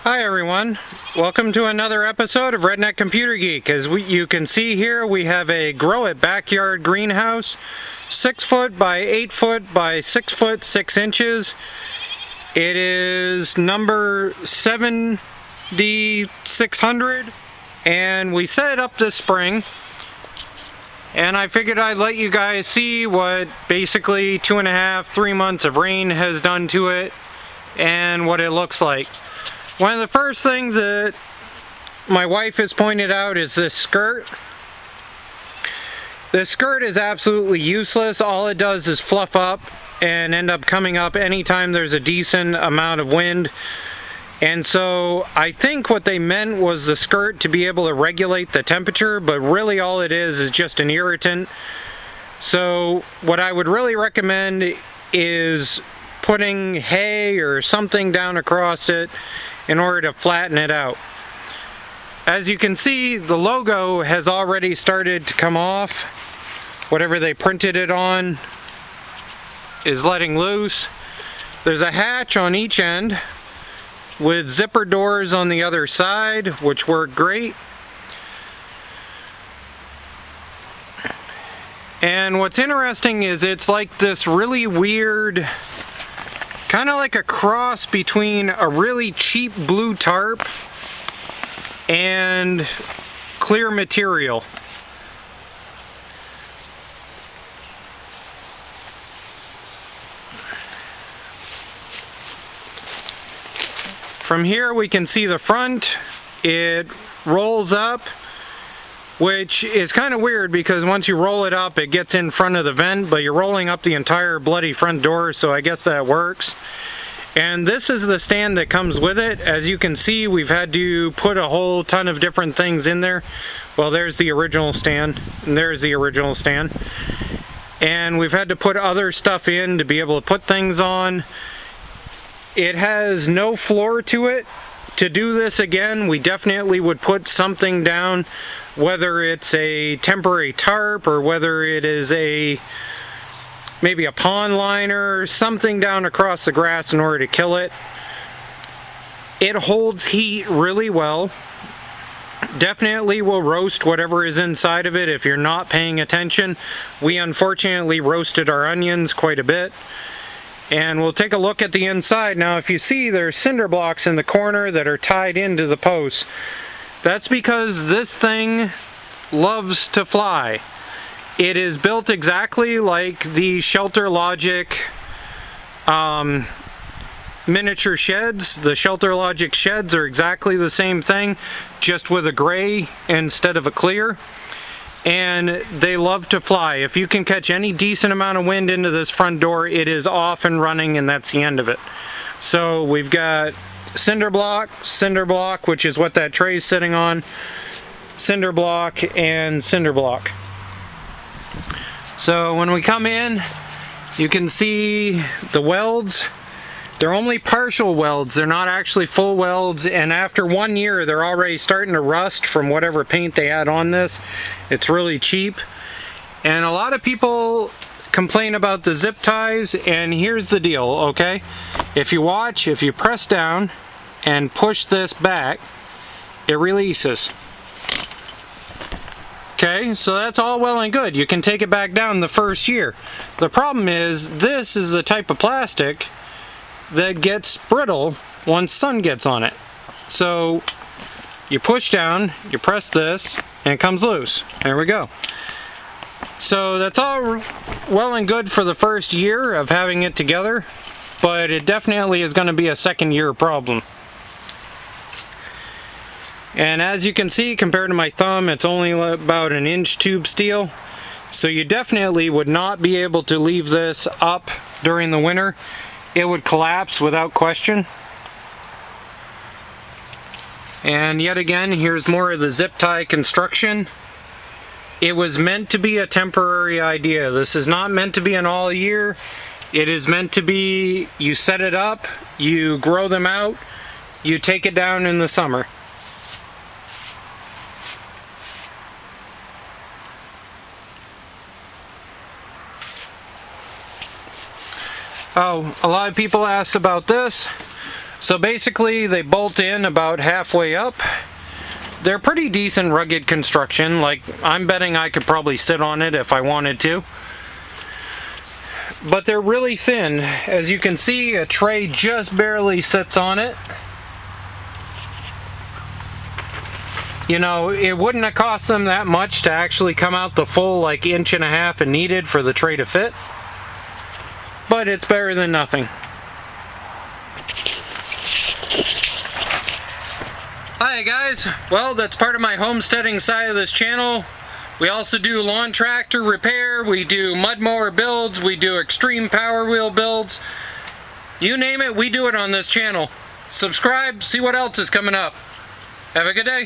Hi everyone, welcome to another episode of Redneck Computer Geek. As you can see here, we have a Grow It backyard greenhouse, 6 foot by 8 foot by 6 foot 6 inches. It is number 7600 and we set it up this spring. And I figured I'd let you guys see what basically 2.5–3 months of rain has done to it and what it looks like. One of the first things that my wife has pointed out is this skirt. This skirt is absolutely useless. All it does is fluff up and end up coming up anytime there's a decent amount of wind. And so I think what they meant was the skirt to be able to regulate the temperature, but really all it is just an irritant. So what I would really recommend is putting hay or something down across it in order to flatten it out. As you can see, the logo has already started to come off. Whatever they printed it on is letting loose. There's a hatch on each end with zipper doors on the other side, which work great. And what's interesting is it's like this really weird, kind of like a cross between a really cheap blue tarp and clear material. From here we can see the front. It rolls up, which is kind of weird because once you roll it up it gets in front of the vent, but you're rolling up the entire bloody front door, so I guess that works. And this is the stand that comes with it. As you can see, we've had to put a whole ton of different things in there. Well, there's the original stand, and there's the original stand. And we've had to put other stuff in to be able to put things on. It has no floor to it. To do this again, we definitely would put something down, whether it's a temporary tarp or whether it is maybe a pond liner, something down across the grass in order to kill it. It holds heat really well. Definitely will roast whatever is inside of it if you're not paying attention. We unfortunately roasted our onions quite a bit. And we'll take a look at the inside. Now if you see, there's cinder blocks in the corner that are tied into the posts. That's because this thing loves to fly. It is built exactly like the ShelterLogic miniature sheds. The ShelterLogic sheds are exactly the same thing, just with a gray instead of a clear. And they love to fly. If you can catch any decent amount of wind into this front door, it is off and running, and that's the end of it. So we've got cinder block, which is what that tray is sitting on, cinder block, and cinder block. So when we come in, you can see the welds. They're only partial welds, they're not actually full welds, and after 1 year they're already starting to rust from whatever paint they had on this. It's really cheap. And a lot of people complain about the zip ties, and here's the deal, okay? If you watch, if you press down and push this back, it releases. Okay, so that's all well and good. You can take it back down the first year. The problem is, this is the type of plastic that gets brittle once sun gets on it. So you push down, you press this, and it comes loose. There we go. So that's all well and good for the first year of having it together, but it definitely is going to be a second year problem. And as you can see, compared to my thumb, it's only about 1 inch tube steel. So you definitely would not be able to leave this up during the winter. It would collapse without question. And yet again, here's more of the zip tie construction. It was meant to be a temporary idea. This is not meant to be an all year. It is meant to be, you set it up, you grow them out, you take it down in the summer. Oh, a lot of people ask about this. So basically they bolt in about halfway up. They're pretty decent rugged construction. Like, I'm betting I could probably sit on it if I wanted to. But they're really thin. As you can see, a tray just barely sits on it. You know, it wouldn't have cost them that much to actually come out the full like 1.5 inches it needed for the tray to fit. But it's better than nothing. Hi guys, well, that's part of my homesteading side of this channel. We also do lawn tractor repair, we do mud mower builds, we do extreme power wheel builds. You name it, we do it on this channel. Subscribe, see what else is coming up. Have a good day.